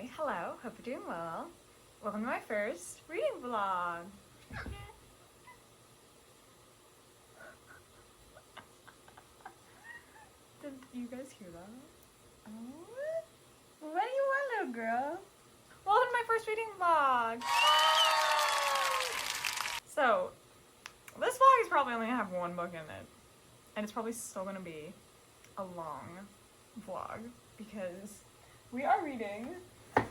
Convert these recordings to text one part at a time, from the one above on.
Hi, hello, hope you're doing well. Welcome to my first reading vlog. Did you guys hear that? Oh, what do you want, little girl? Welcome to my first reading vlog. So, this vlog is probably only gonna have one book in it. And it's probably still gonna be a long vlog because we are reading A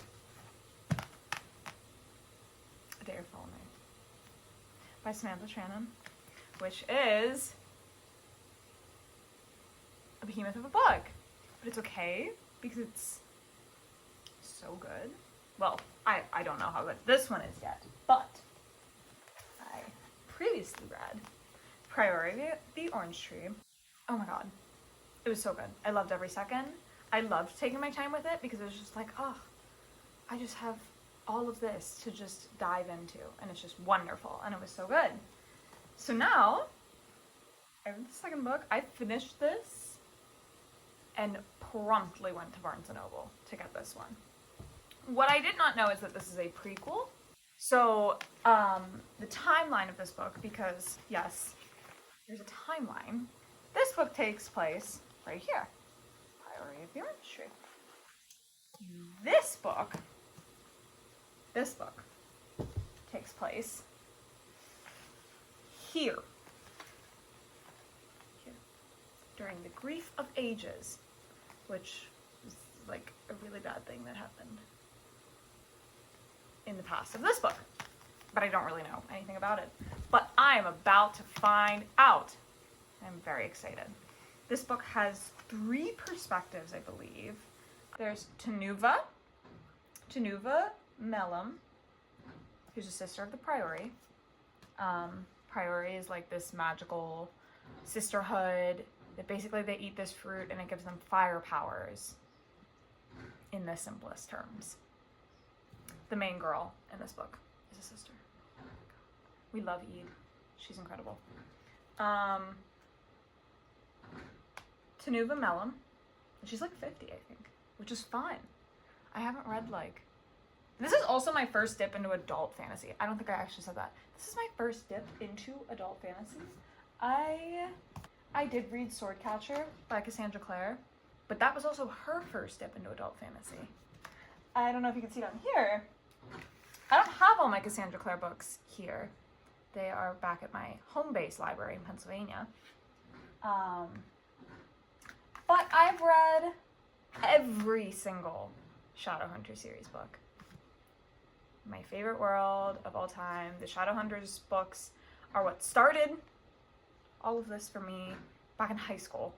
Day of Falling by Samantha Shannon, which is a behemoth of a book. But it's okay because it's so good. Well, I don't know how good this one is yet, but I previously read Priority the Orange Tree. Oh my god. It was so good. I loved every second. I loved taking my time with it because it was just like, oh, I just have all of this to just dive into, and it's just wonderful, and it was so good. So now, I read the second book. I finished this and promptly went to Barnes & Noble to get this one. What I did not know is that this is a prequel. So, the timeline of this book, because yes, there's a timeline. This book takes place right here. Priority of the Orange Tree. This book takes place here. During the grief of ages, which is like a really bad thing that happened in the past of this book. But I don't really know anything about it. But I am about to find out. I'm very excited. This book has 3 perspectives, I believe. There's Tanuva Mellum, who's a sister of the Priory. Priory is like this magical sisterhood that basically they eat this fruit and it gives them fire powers, in the simplest terms. The main girl in this book is a sister. We love Eve. She's incredible. Tanuva Mellum, and she's like 50, I think, which is fine. I haven't read this is also my first dip into adult fantasy. I don't think I actually said that. This is my first dip into adult fantasy. I did read Swordcatcher by Cassandra Clare, but that was also her first dip into adult fantasy. I don't know if you can see it on here. I don't have all my Cassandra Clare books here. They are back at my home base library in Pennsylvania. But I've read every single Shadowhunter series book. My favorite world of all time. The Shadowhunters books are what started all of this for me back in high school.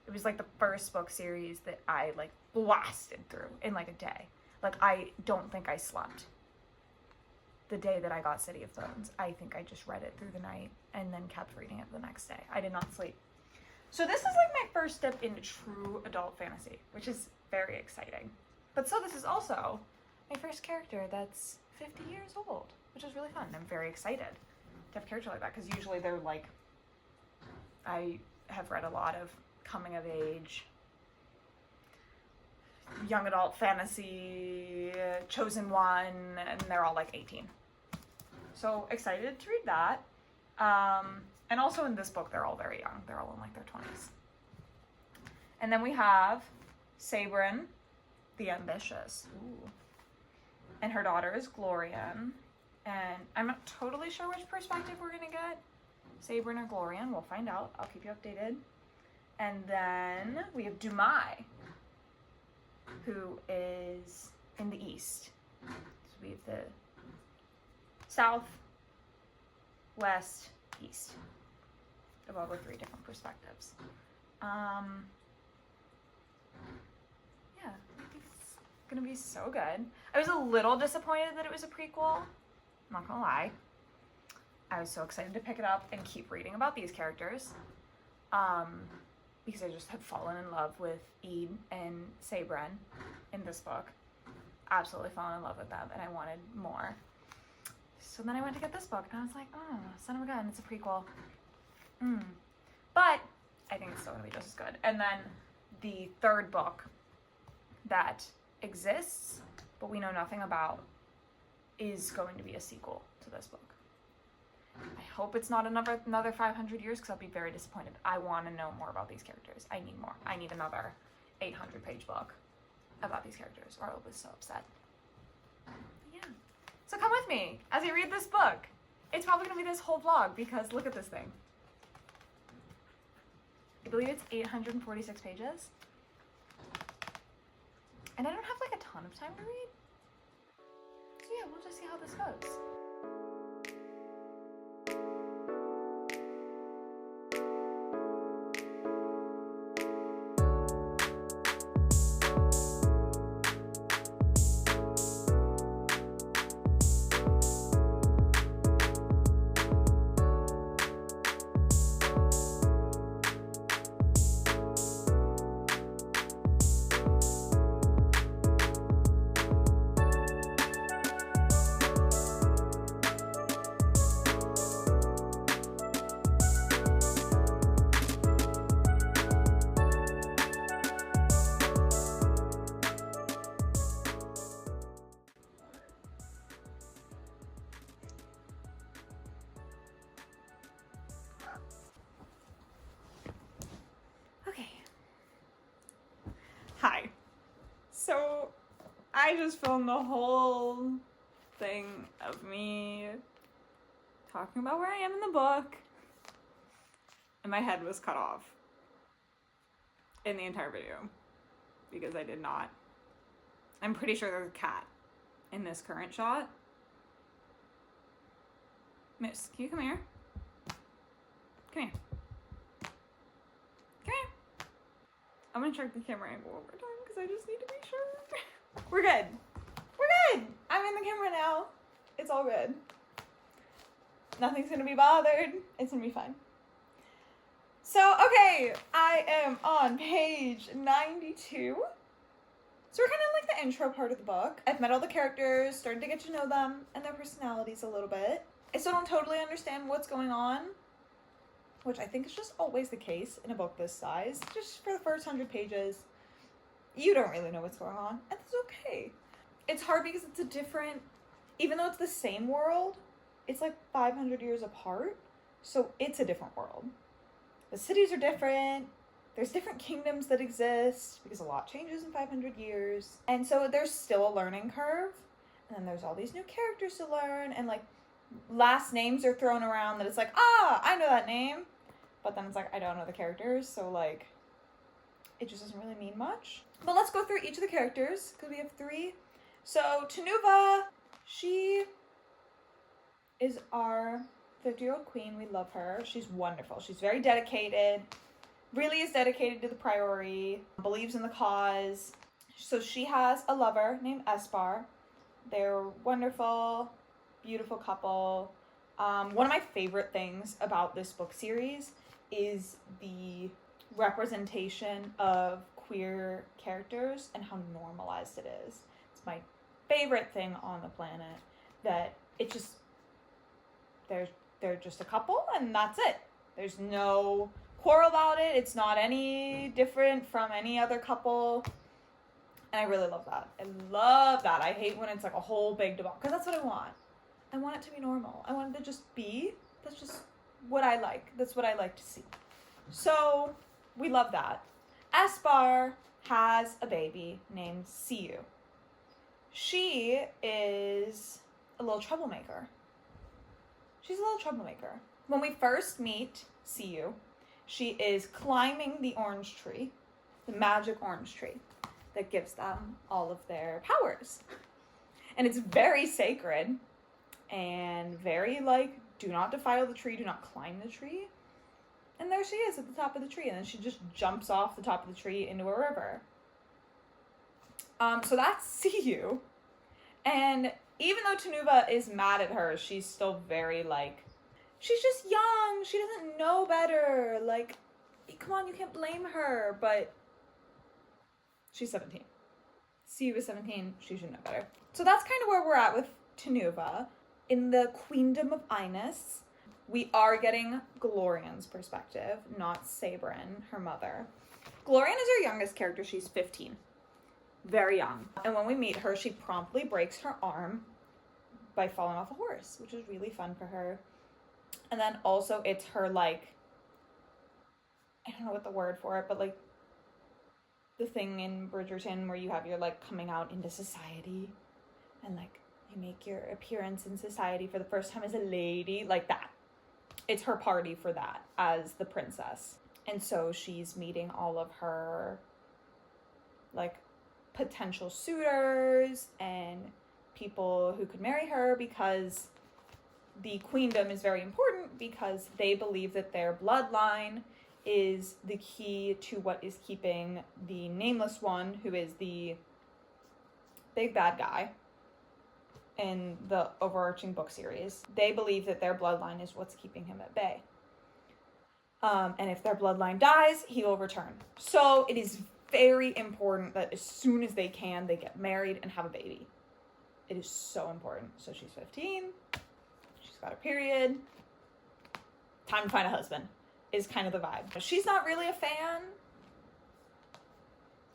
It was like the first book series that I blasted through in a day. I don't think I slept the day that I got City of Bones. I think I just read it through the night and then kept reading it the next day. I did not sleep. So this is my first step into true adult fantasy, which is very exciting. But so this is also my first character that's 50 years old, which is really fun. I'm very excited to have a character like that, because usually they're I have read a lot of coming of age, young adult fantasy, chosen one, and they're all 18. So excited to read that. And also in this book, they're all very young. They're all in their 20s. And then we have Sabrin the Ambitious. Ooh. And her daughter is Glorian. And I'm not totally sure which perspective we're going to get. Sabrin or Glorian. We'll find out. I'll keep you updated. And then we have Dumai, who is in the east. So we have the south, west, east of all the 3 different perspectives. Yeah, it's gonna be so good. I was a little disappointed that it was a prequel. I'm not gonna lie. I was so excited to pick it up and keep reading about these characters. Because I just had fallen in love with Ede and Sabrin in this book. Absolutely fallen in love with them, and I wanted more. So then I went to get this book, and I was like, oh, son of a gun, it's a prequel. But I think it's still going to be just as good. And then the third book that exists but we know nothing about is going to be a sequel to this book. I hope it's not another 500 years, because I'll be very disappointed. I want to know more about these characters. I need more. I need another 800-page book about these characters, or I'll be so upset. But yeah. So come with me as I read this book. It's probably going to be this whole vlog, because look at this thing. I believe it's 846 pages. And I don't have like a ton of time to read. So yeah, we'll just see how this goes. Okay. Hi. So, I just filmed the whole thing of me talking about where I am in the book, and my head was cut off in the entire video because I did not. I'm pretty sure there's a cat in this current shot. Miss, can you come here? Come here. Come here. I'm gonna check the camera angle one more time because I just need to be sure. We're good. We're good. I'm in the camera now. It's all good. Nothing's gonna be bothered. It's gonna be fine. So, okay, I am on page 92. So we're kind of like the intro part of the book. I've met all the characters, started to get to know them and their personalities a little bit. I still don't totally understand what's going on, which I think is just always the case in a book this size. Just for the first 100 pages, you don't really know what's going on, and that's okay. It's hard because it's a different, even though it's the same world, it's like 500 years apart, so it's a different world. The cities are different, there's different kingdoms that exist, because a lot changes in 500 years, and so there's still a learning curve, and then there's all these new characters to learn, and like, last names are thrown around that it's like, ah, I know that name, but then it's like, I don't know the characters, so like, it just doesn't really mean much. But let's go through each of the characters, because we have 3. So, Tanuva, she is our 50-year-old queen. We love her. She's wonderful. She's very dedicated, really is dedicated to the Priory, believes in the cause. So she has a lover named Espar. They're wonderful, beautiful couple. One of my favorite things about this book series is the representation of queer characters and how normalized it is. It's my favorite thing on the planet, that it just, they're just a couple and that's it. There's no quarrel about it. It's not any different from any other couple. And I really love that. I love that. I hate when it's like a whole big debate, because that's what I want. I want it to be normal. I want it to just be. That's just what I like. That's what I like to see. So we love that. Espar has a baby named Siu. She is a little troublemaker. She's a little troublemaker. When we first meet Siu, she is climbing the orange tree, the magic orange tree that gives them all of their powers. And it's very sacred and very like, do not defile the tree, do not climb the tree. And there she is at the top of the tree, and then she just jumps off the top of the tree into a river. So that's Siu. And even though Tanuva is mad at her, she's still very like, she's just young, she doesn't know better. Like, come on, you can't blame her. But she's 17. Siu is 17, she should know better. So that's kind of where we're at with Tanuva. In the Queendom of Ines, we are getting Glorian's perspective, not Sabrin, her mother. Glorian is our youngest character. She's 15. very young. And when we meet her, she promptly breaks her arm by falling off a horse, which is really fun for her. And then also it's her, like, I don't know what the word for it, but like the thing in Bridgerton where you have your, like, coming out into society and, like, you make your appearance in society for the first time as a lady, like that. It's her party for that as the princess. And so she's meeting all of her, like, potential suitors and people who could marry her, because the queendom is very important, because they believe that their bloodline is the key to what is keeping the Nameless One, who is the big bad guy in the overarching book series. They believe that their bloodline is what's keeping him at bay. And if their bloodline dies, he will return. So it is very important that as soon as they can, they get married and have a baby. It is so important. So she's 15. She's got a period. Time to find a husband is kind of the vibe. She's not really a fan,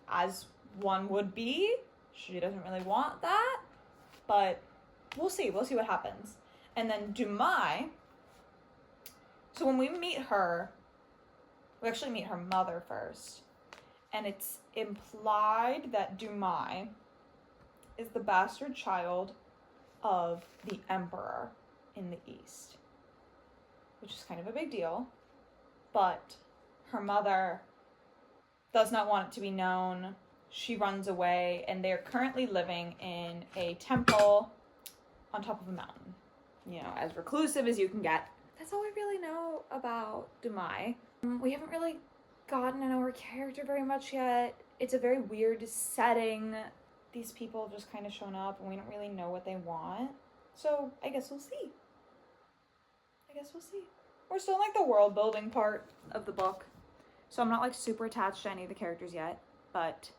as one would be. She doesn't really want that, but we'll see. We'll see what happens. And then Dumais. So when we meet her, we actually meet her mother first. And it's implied that Dumais is the bastard child of the emperor in the East, which is kind of a big deal. But her mother does not want it to be known. She runs away, and they're currently living in a temple on top of a mountain. You know, as reclusive as you can get. That's all we really know about Dumais. We haven't really gotten to know her character very much yet. It's a very weird setting. These people have just kind of shown up, and we don't really know what they want. So I guess we'll see. We're still in, like, the world building part of the book. So I'm not, like, super attached to any of the characters yet. But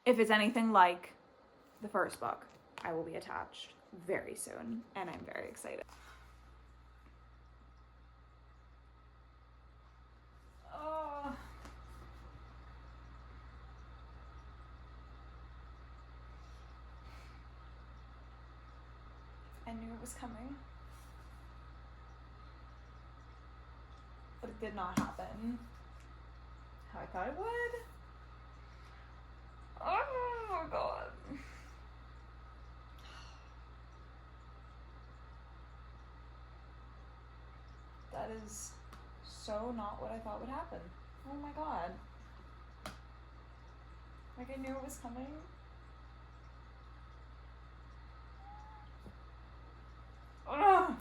if it's anything like the first book, I will be attached very soon. And I'm very excited. Oh. I knew it was coming. But it did not happen how I thought it would. Oh my god. That is so not what I thought would happen. Oh my god. Like, I knew it was coming. Ugh.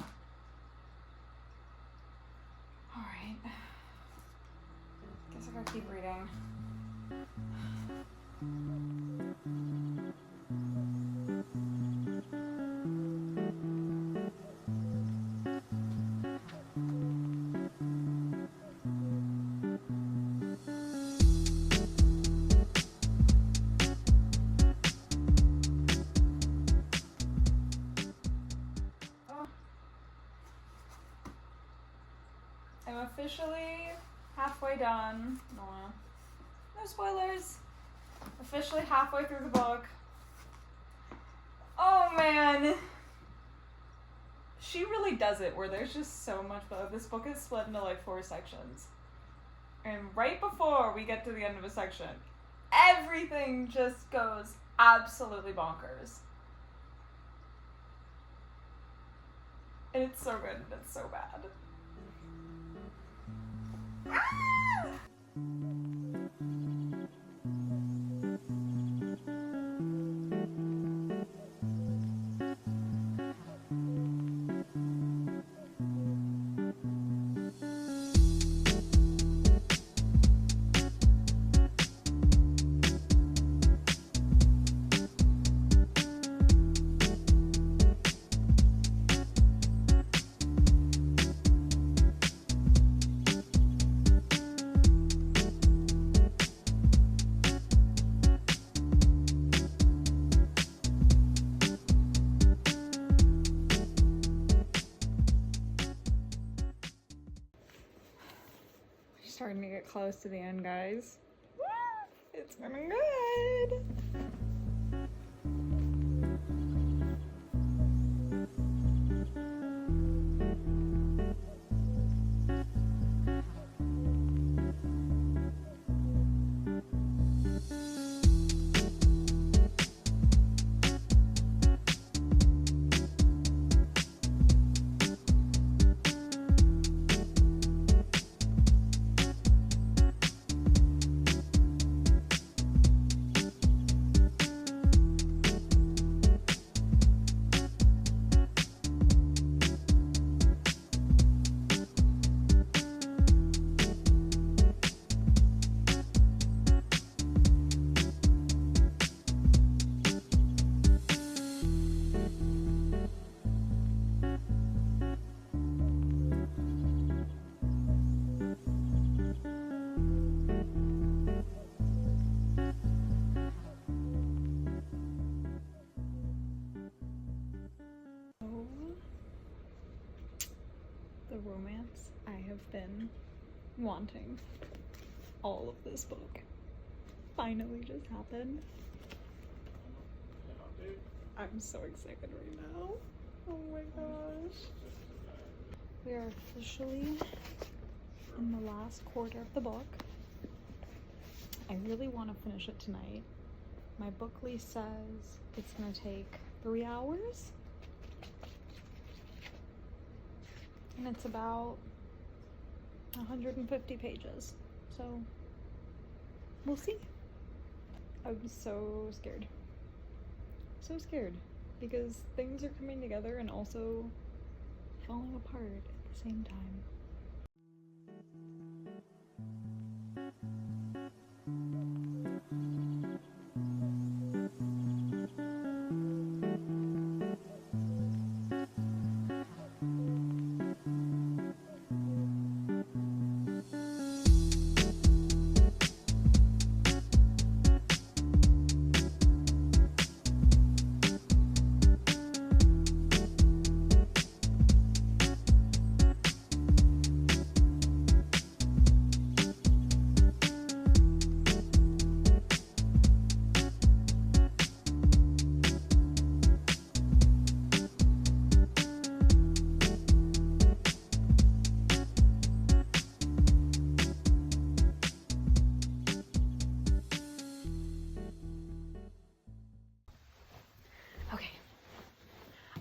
Alright. Guess I gotta keep reading. I'm officially halfway done. No spoilers. Officially halfway through the book. Oh man. She really does it where there's just so much love. This book is split into, like, 4 sections. And right before we get to the end of a section, everything just goes absolutely bonkers. And it's so good and it's so bad. Starting to get close to the end, guys. It's gonna be good. The romance I have been wanting. All of this book finally just happened. I'm so excited right now. Oh my gosh. We are officially in the last quarter of the book. I really want to finish it tonight. My book lease says it's gonna take 3 hours. And it's about 150 pages, so we'll see. I'm so scared. So scared because things are coming together and also falling apart at the same time.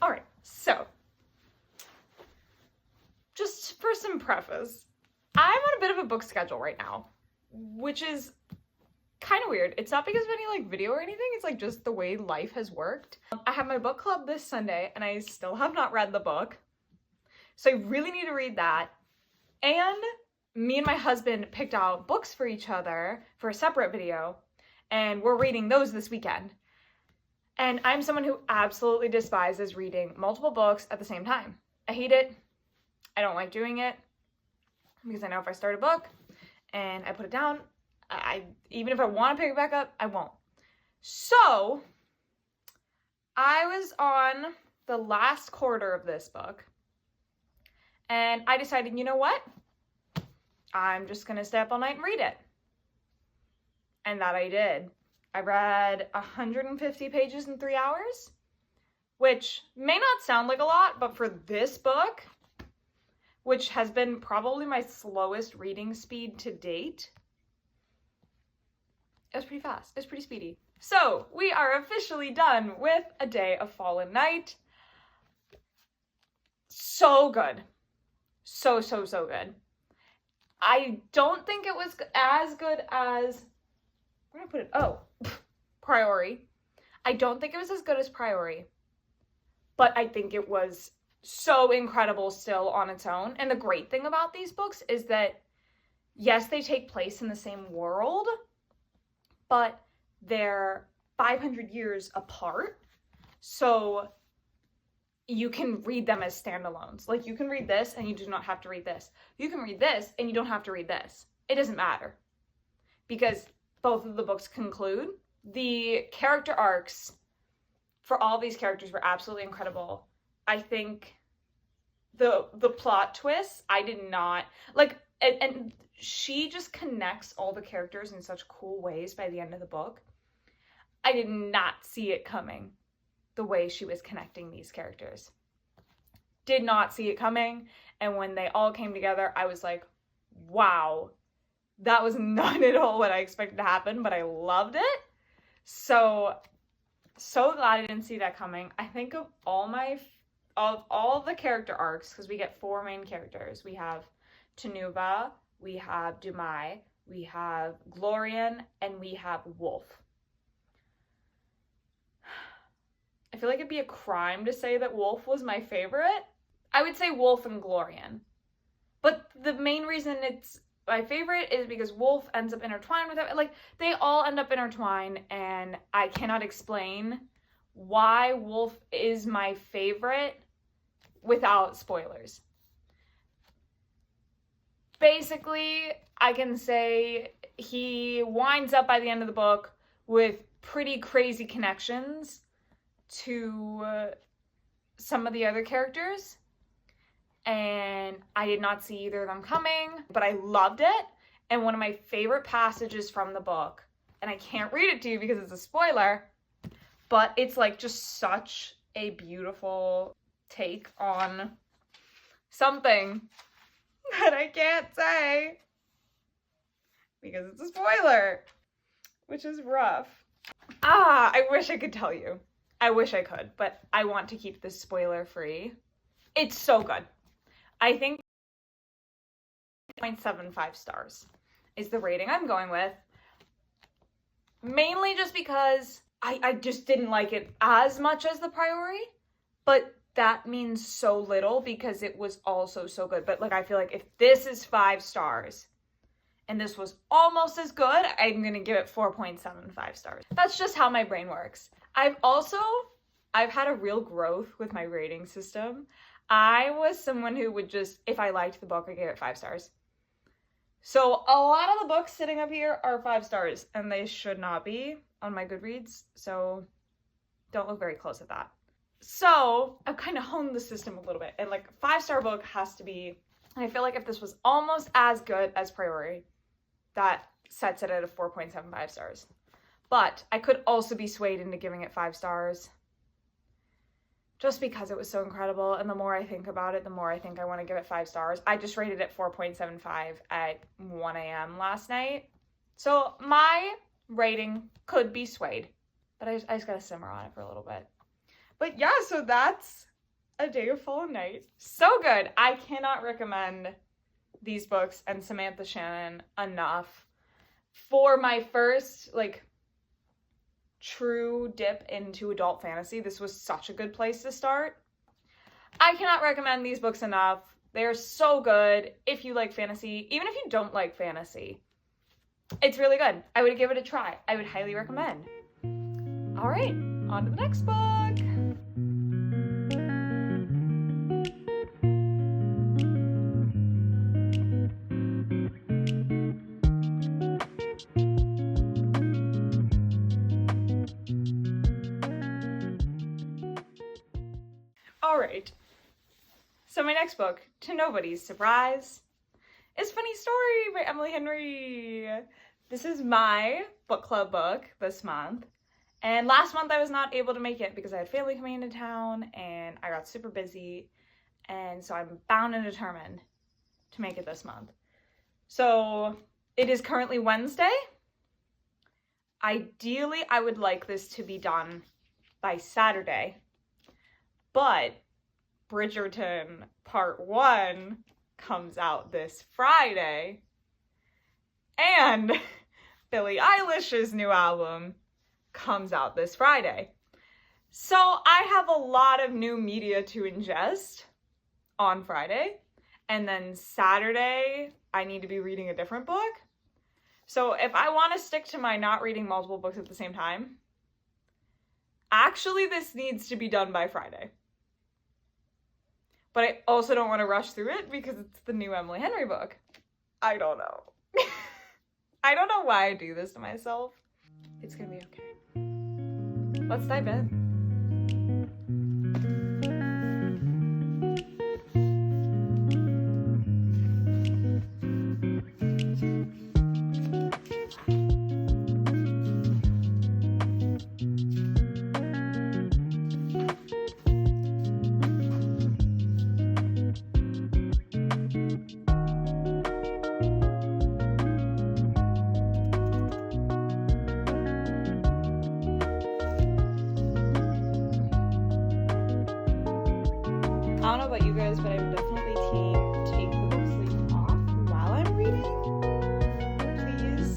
All right, so just for some preface, I'm on a bit of a book schedule right now, which is kind of weird. It's not because of any like video or anything, it's like just the way life has worked. I have my book club this Sunday and I still have not read the book, so I really need to read that. And me and my husband picked out books for each other for a separate video, and we're reading those this weekend. And I'm someone who absolutely despises reading multiple books at the same time. I hate it. I don't like doing it because I know if I start a book and I put it down, even if I want to pick it back up, I won't. So I was on the last quarter of this book and I decided, you know what? I'm just going to stay up all night and read it. And that I did. I read 150 pages in 3 hours, which may not sound like a lot, but for this book, which has been probably my slowest reading speed to date, it was pretty fast. It was pretty speedy. So we are officially done with A Day of Fallen Night. So good. So good. I don't think it was as good as, where did I put it? Oh, Priori. I don't think it was as good as Priori, but I think it was so incredible still on its own. And the great thing about these books is that, yes, they take place in the same world, but they're 500 years apart. So you can read them as standalones. Like, you can read this and you do not have to read this. You can read this and you don't have to read this. It doesn't matter because both of the books conclude. The character arcs for all these characters were absolutely incredible. I think the plot twists, I did not like, and she just connects all the characters in such cool ways by the end of the book. I did not see it coming, the way she was connecting these characters. Did not see it coming, and when they all came together, I was like, wow, that was not at all what I expected to happen, but I loved it. So glad I didn't see that coming. I think of all the character arcs, because we get 4 main characters. We have Tanuva, we have Dumai, we have Glorian, and we have Wolf. I feel like it'd be a crime to say that Wolf was my favorite. I would say Wolf and Glorian. But the main reason it's my favorite is because Wolf ends up intertwined with it. Like, they all end up intertwined, and I cannot explain why Wolf is my favorite without spoilers. Basically, I can say he winds up by the end of the book with pretty crazy connections to some of the other characters, and I did not see either of them coming, but I loved it. And one of my favorite passages from the book, and I can't read it to you because it's a spoiler, but it's like just such a beautiful take on something that I can't say because it's a spoiler, which is rough. I wish I could tell you. I wish I could, but I want to keep this spoiler free. It's so good. I think 0.75 stars is the rating I'm going with. Mainly just because I just didn't like it as much as the Priori, but that means so little because it was also so good. But like, I feel like if this is 5 stars and this was almost as good, I'm gonna give it 4.75 stars. That's just how my brain works. I've had a real growth with my rating system. I was someone who would just, if I liked the book, I gave it 5 stars. So a lot of the books sitting up here are 5 stars, and they should not be on my Goodreads, so don't look very close at that. So I've kind of honed the system a little bit, and like, 5-star book has to be, and I feel like if this was almost as good as Priori, that sets it at a 4.75 stars. But I could also be swayed into giving it 5 stars just because it was so incredible. And the more I think about it, the more I think I want to give it 5 stars. I just rated it 4.75 at 1 a.m. last night. So my rating could be swayed, but I just got to simmer on it for a little bit. But yeah, so that's A Day of Fallen Night. So good. I cannot recommend these books and Samantha Shannon enough. For my first, like, true dip into adult fantasy, this was such a good place to start. I cannot recommend these books enough. They're so good if you like fantasy. Even if you don't like fantasy, it's really good. I would give it a try. I would highly recommend. All right, on to the next book. Alright, so my next book, To Nobody's Surprise, is Funny Story by Emily Henry. This is my book club book this month, and last month I was not able to make it because I had family coming into town and I got super busy, and so I'm bound and determined to make it this month. So it is currently Wednesday. Ideally, I would like this to be done by Saturday, but Bridgerton Part 1 comes out this Friday, and Billie Eilish's new album comes out this Friday. So I have a lot of new media to ingest on Friday, and then Saturday I need to be reading a different book. So if I want to stick to my not reading multiple books at the same time, actually this needs to be done by Friday. But I also don't want to rush through it because it's the new Emily Henry book. I don't know. I don't know why I do this to myself. It's gonna be okay. Let's dive in. don't know about you guys, but I'm definitely team take the book sleeve off while I'm reading. Please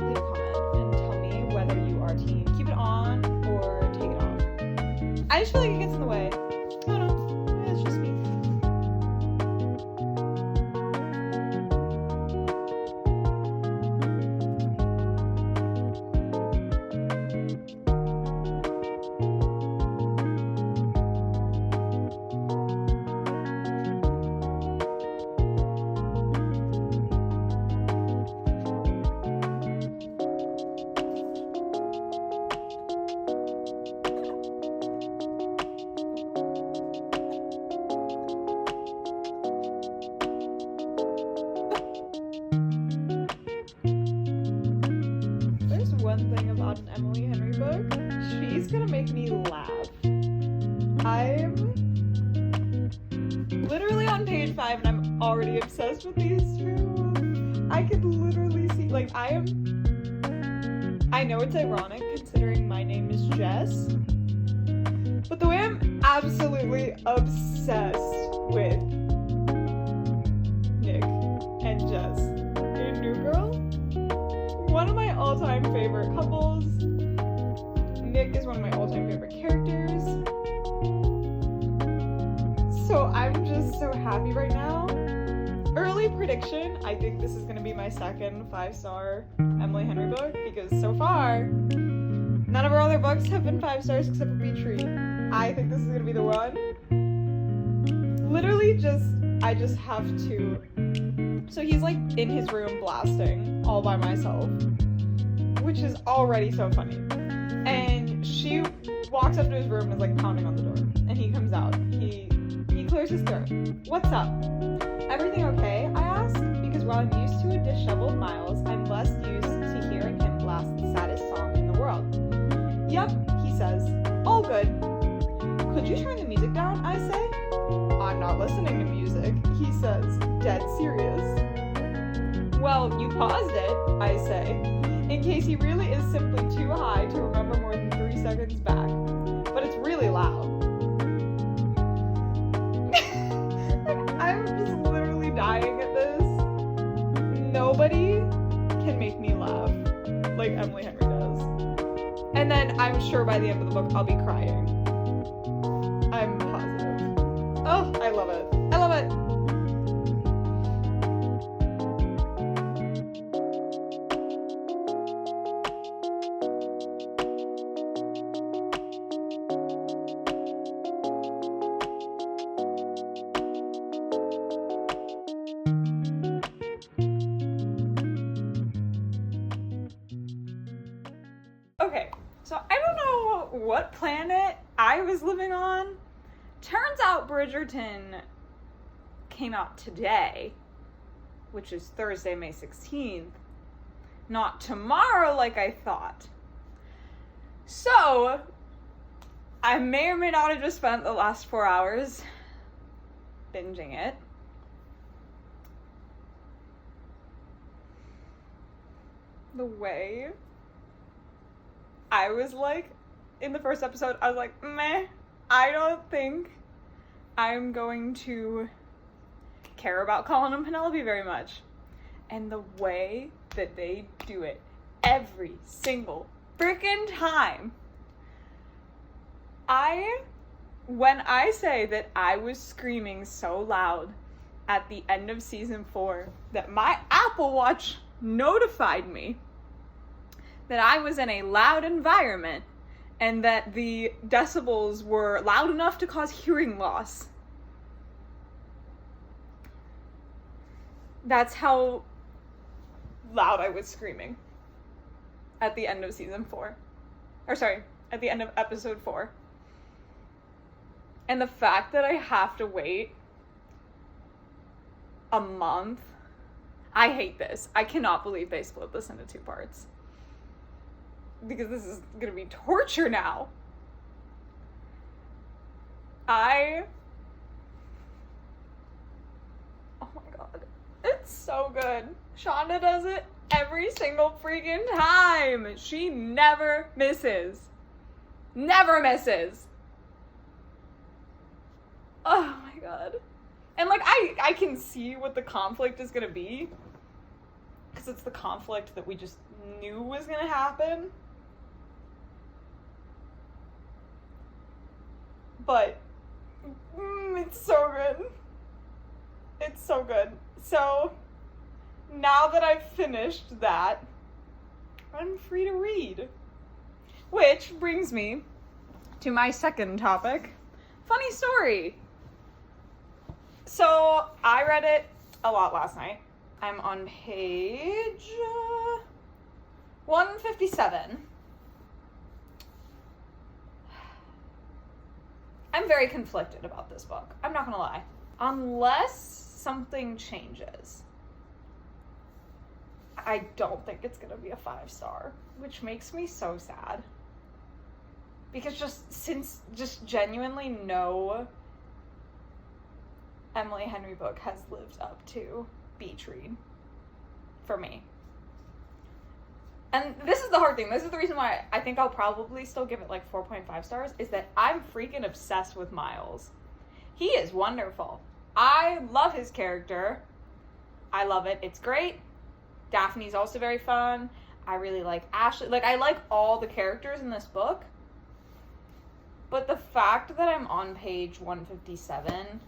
leave a comment and tell me whether you are team keep it on or take it off. I just feel like it gets in the way. I don't know. Maybe it's just me. One thing about an Emily Henry book, she's gonna make me laugh. I'm literally on page 5 and I'm already obsessed with these two. I could literally see, like, I know it's ironic considering my name is Jess, but the way I'm absolutely obsessed with Nick and Jess in New Girl. One of my all-time favorite couples. Nick is one of my all-time favorite characters. So I'm just so happy right now. Early prediction, I think this is going to be my second 5-star Emily Henry book because so far, none of her other books have been 5 stars except for Beach Read. I think this is going to be the one. Literally I just have to. So he's like in his room blasting all by myself, which is already so funny. And she walks up to his room and is like pounding on the door. And he comes out. He clears his throat. What's up? Everything okay? I ask, because while I'm used to a disheveled Miles, I'm less used to hearing him blast the saddest song in the world. Yep, he says. All good. Could you turn the music down? I say. I'm not listening to music, he says, dead serious. Well, you paused it, I say, in case he really is simply too high to remember more than 3 seconds back. But it's really loud. I'm just literally dying at this. Nobody can make me laugh like Emily Henry does. And then I'm sure by the end of the book I'll be crying. I'm positive. Oh, I love it. I love it. Okay, so I don't know what planet I was living on. Turns out Bridgerton came out today, which is Thursday, May 16th, not tomorrow like I thought. So, I may or may not have just spent the last 4 hours binging it. The way I was like, in the first episode, I was like, meh. I don't think I'm going to care about Colin and Penelope very much. And the way that they do it every single freaking time. When I say that I was screaming so loud at the end of season 4 that my Apple Watch notified me that I was in a loud environment and that the decibels were loud enough to cause hearing loss. That's how loud I was screaming at the end of season 4. At the end of episode 4. And the fact that I have to wait a month, I hate this. I cannot believe they split this into 2 parts. Because this is gonna be torture now. Oh my god. It's so good. Shonda does it every single freaking time. She never misses. Never misses. Oh my god. And, like, I can see what the conflict is gonna be. Because it's the conflict that we just knew was gonna happen. But, it's so good. It's so good. So, now that I've finished that, I'm free to read. Which brings me to my second topic. Funny story. So, I read it a lot last night. I'm on page 157. I'm very conflicted about this book. I'm not gonna lie. Unless something changes, I don't think it's gonna be a 5-star, which makes me so sad. Because just genuinely no Emily Henry book has lived up to Beach Read for me. And this is the hard thing. This is the reason why I think I'll probably still give it like 4.5 stars, is that I'm freaking obsessed with Miles. He is wonderful. I love his character. I love it. It's great. Daphne's also very fun. I really like Ashley. Like, I like all the characters in this book. But the fact that I'm on page 157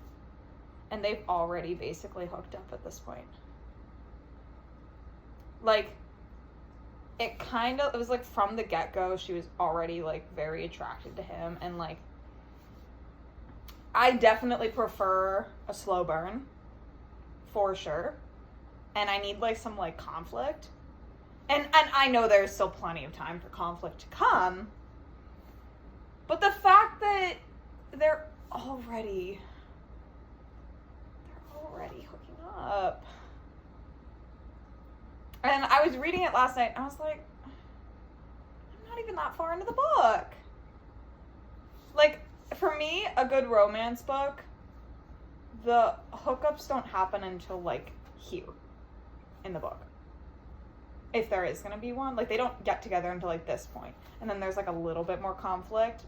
and they've already basically hooked up at this point. Like, it was like from the get-go, she was already like very attracted to him, and like, I definitely prefer a slow burn, for sure, and I need like some like conflict, and I know there's still plenty of time for conflict to come, but the fact that they're already hooking up. And I was reading it last night, and I was like, I'm not even that far into the book. Like, for me, a good romance book, the hookups don't happen until, like, here in the book. If there is going to be one. Like, they don't get together until, like, this point. And then there's, like, a little bit more conflict,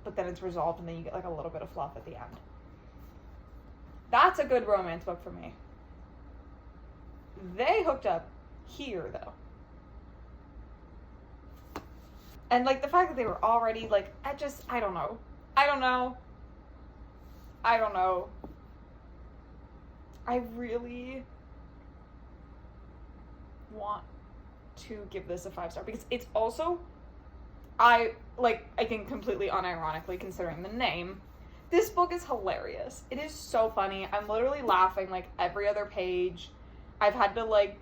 but then it's resolved, and then you get, like, a little bit of fluff at the end. That's a good romance book for me. They hooked up here, though. And, like, the fact that they were already, like, I don't know. I really want to give this a 5-star, because it's also, I think completely unironically, considering the name, this book is hilarious. It is so funny. I'm literally laughing, like, every other page. I've had to, like,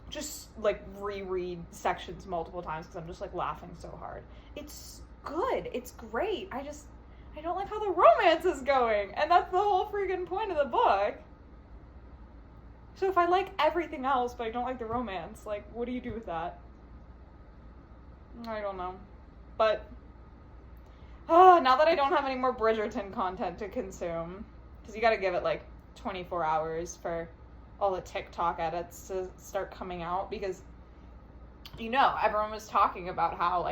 just, like, reread sections multiple times because I'm just, like, laughing so hard. It's good. It's great. I don't like how the romance is going. And that's the whole freaking point of the book. So if I like everything else, but I don't like the romance, like, what do you do with that? I don't know. But, now that I don't have any more Bridgerton content to consume, because you gotta give it, like, 24 hours for all the TikTok edits to start coming out, because, everyone was talking about how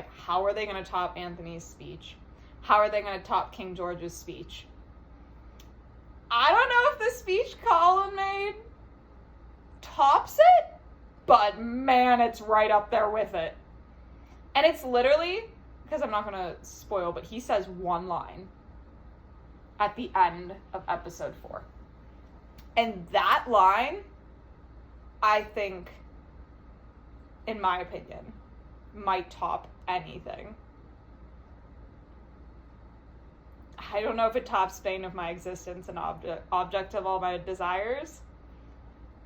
are they going to top Anthony's speech? How are they going to top King George's speech? I don't know if the speech Colin made tops it, but man, it's right up there with it. And it's literally, because I'm not going to spoil, but he says one line at the end of episode 4. And that line, I think, in my opinion, might top anything. I don't know if it tops Bane of my existence and object of all my desires,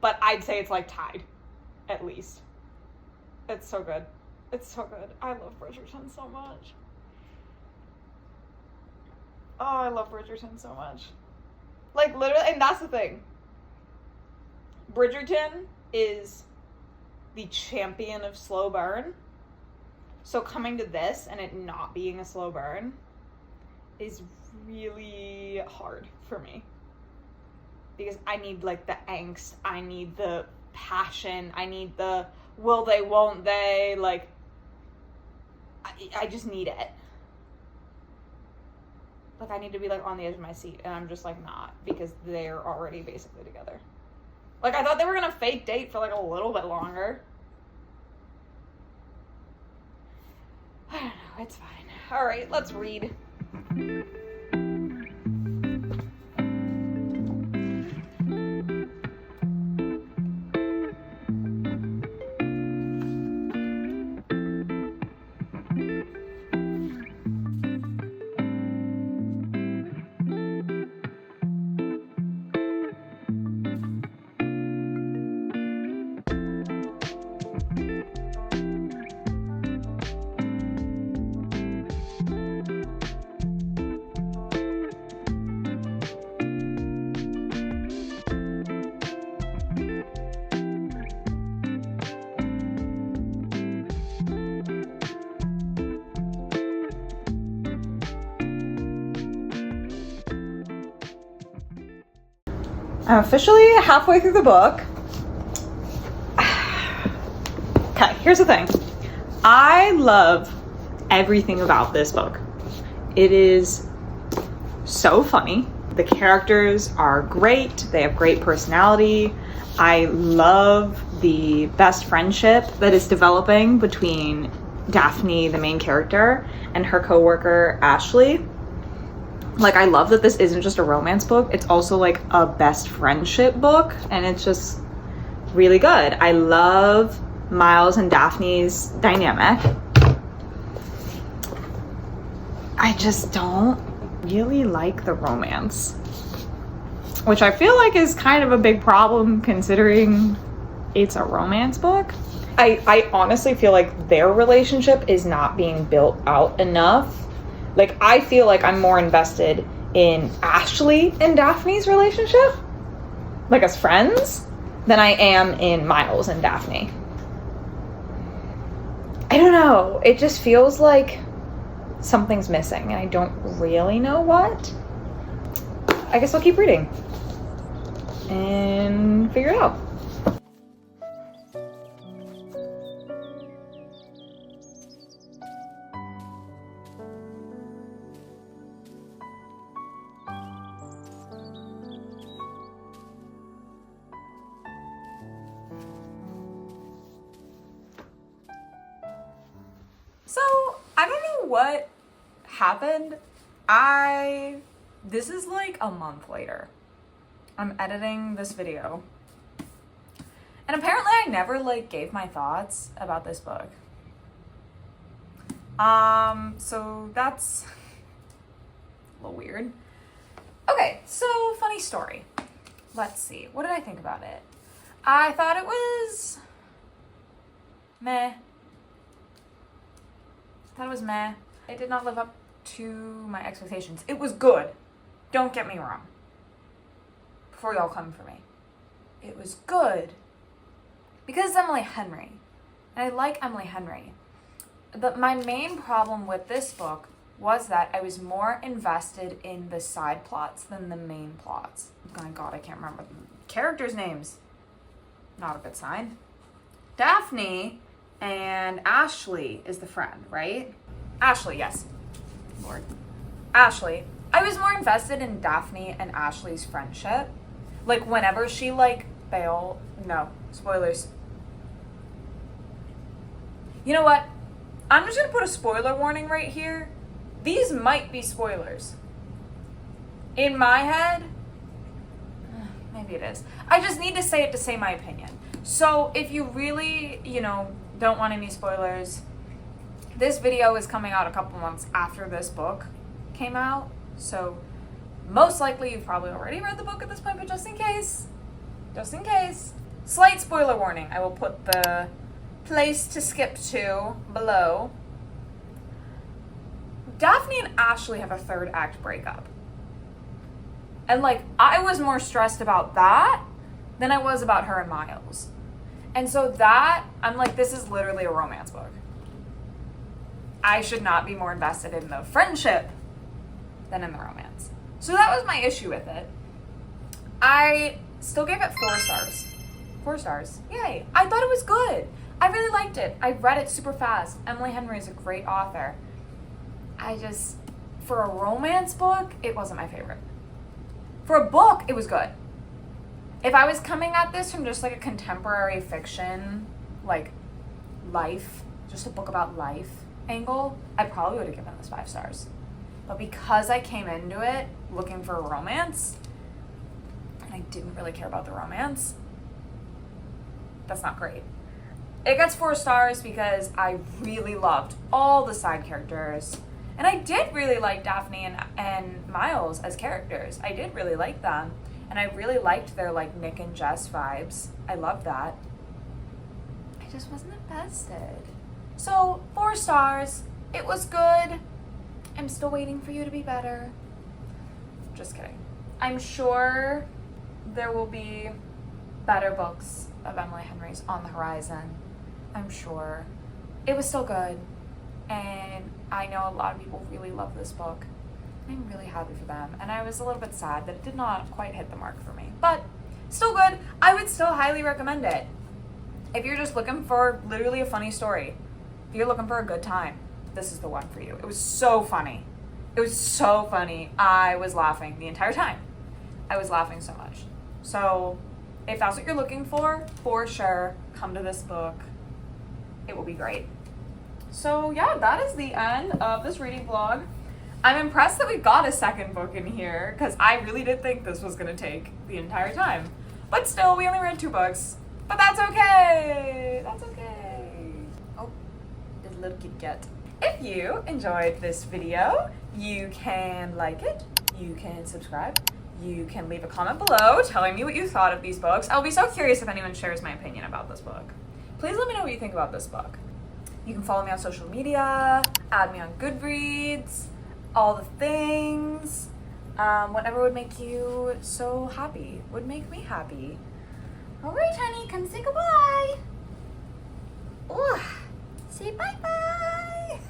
but I'd say it's, like, tied, at least. It's so good. It's so good. I love Bridgerton so much. Oh, I love Bridgerton so much. Like, literally, and that's the thing. Bridgerton is the champion of slow burn. So coming to this and it not being a slow burn is really hard for me. Because I need, like, the angst. I need the passion. I need the will they, won't they. Like, I just need it. like I need to be like on the edge of my seat, and I'm just like not, because they're already basically together. Like I thought they were gonna fake date for like a little bit longer. I don't know, it's fine. All right, let's read. I'm officially halfway through the book. Okay, here's the thing. I love everything about this book. It is so funny. The characters are great. They have great personality. I love the best friendship that is developing between Daphne, the main character, and her coworker, Ashley. Like, I love that this isn't just a romance book. It's also like a best friendship book, and it's just really good. I love Miles and Daphne's dynamic. I just don't really like the romance, which I feel like is kind of a big problem considering it's a romance book. I honestly feel like their relationship is not being built out enough. Like, I feel like I'm more invested in Ashley and Daphne's relationship, like as friends, than I am in Miles and Daphne. I don't know. It just feels like something's missing, and I don't really know what. I guess I'll keep reading and figure it out. So, I don't know what happened. This is like a month later. I'm editing this video. And apparently I never like gave my thoughts about this book. So that's a little weird. Okay, so funny story. Let's see. What did I think about it? I thought it was meh. It did not live up to my expectations. It was good. Don't get me wrong. Before y'all come for me. It was good. Because it's Emily Henry. And I like Emily Henry. But my main problem with this book was that I was more invested in the side plots than the main plots. Oh my god, I can't remember the characters' names. Not a good sign. Daphne and Ashley is the friend, right? Ashley, yes. Lord. Ashley. I was more invested in Daphne and Ashley's friendship. Like, whenever she, like, bailed... No, spoilers. You know what? I'm just gonna put a spoiler warning right here. These might be spoilers. In my head... Maybe it is. I just need to say it to say my opinion. So, if you really, don't want any spoilers, this video is coming out a couple months after this book came out, so most likely you've probably already read the book at this point, but just in case, slight spoiler warning. I will put the place to skip to below. Daphne and Ashley have a third act breakup. And like, I was more stressed about that than I was about her and Miles. And so that, I'm like, this is literally a romance book. I should not be more invested in the friendship than in the romance. So that was my issue with it. I still gave it 4 stars. 4 stars. Yay. I thought it was good. I really liked it. I read it super fast. Emily Henry is a great author. for a romance book, it wasn't my favorite. For a book, it was good. If I was coming at this from just like a contemporary fiction, like life, just a book about life angle, I probably would have given this 5 stars. But because I came into it looking for a romance, and I didn't really care about the romance, that's not great. It gets 4 stars because I really loved all the side characters. And I did really like Daphne and Miles as characters. I did really like them. And I really liked their like Nick and Jess vibes. I loved that. I just wasn't invested. So 4 stars. It was good. I'm still waiting for you to be better. Just kidding. I'm sure there will be better books of Emily Henry's on the horizon. I'm sure. It was still good. And I know a lot of people really love this book. I'm really happy for them. And I was a little bit sad that it did not quite hit the mark for me. But still good. I would still highly recommend it. If you're just looking for literally a funny story, if you're looking for a good time, this is the one for you. It was so funny. It was so funny. I was laughing the entire time. I was laughing so much. So if that's what you're looking for sure, come to this book. It will be great. So yeah, that is the end of this reading vlog. I'm impressed that we got a second book in here because I really did think this was going to take the entire time. But still, we only read 2 books. But that's okay. That's okay. Oh, there's a little Kit Kat. If you enjoyed this video, you can like it, you can subscribe, you can leave a comment below telling me what you thought of these books. I'll be so curious if anyone shares my opinion about this book. Please let me know what you think about this book. You can follow me on social media, add me on Goodreads, all the things. Whatever would make you so happy would make me happy. All right, honey, come say goodbye. Ooh, say bye-bye.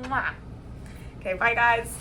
Mwah. Okay, bye, guys.